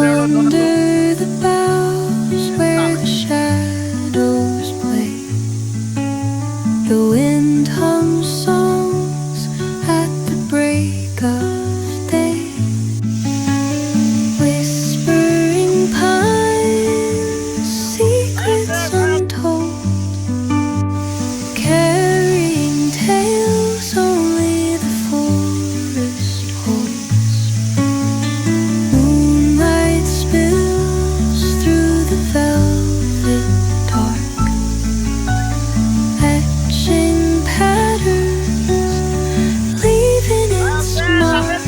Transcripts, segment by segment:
under the boughs where the shadows play, the wind hums songs at the break of day. Whispering pines, secrets untold, carrying tales only the forest holds. Moonlight spills through the velvet dark, etching patterns, leaving its mark.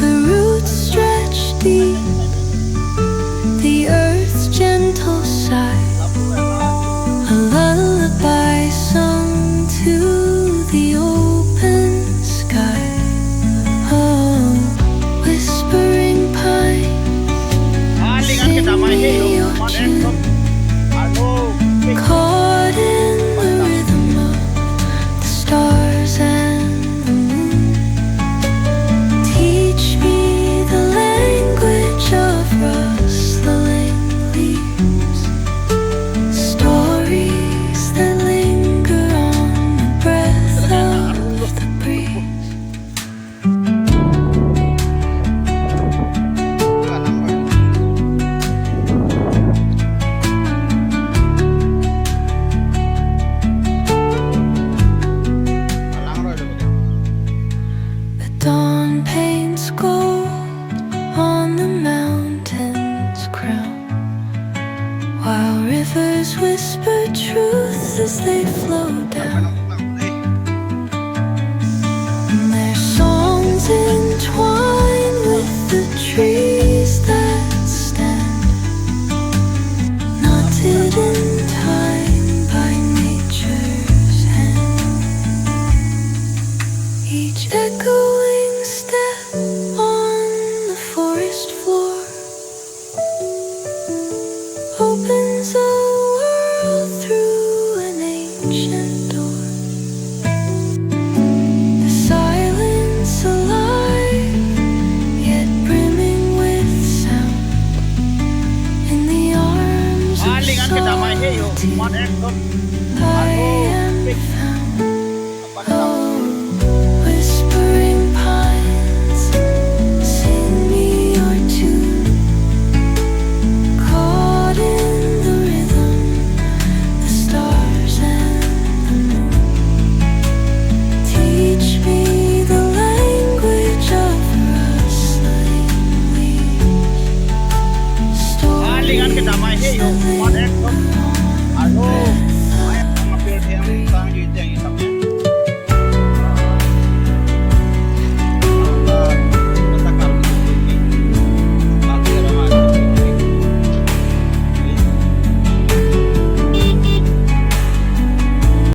The roots stretch deep, the earth's gentle sigh, a lullaby sung to the open sky. Oh, whispering pine, sing me your tune, caught in the rhythm of the stars and the moon. Teach me the language of rustling leaves, stories that linger on the breath of the breeze. The dawn paints gold on the mountain's crown, while rivers whisper truth as they flow down. And their songs entwine with the trees that stand, knotted in time by nature's hand. Each echoing step on the forest floor opens a world through an ancient door. The silence alive, yet brimming with sound, in the arms of solitude I am found.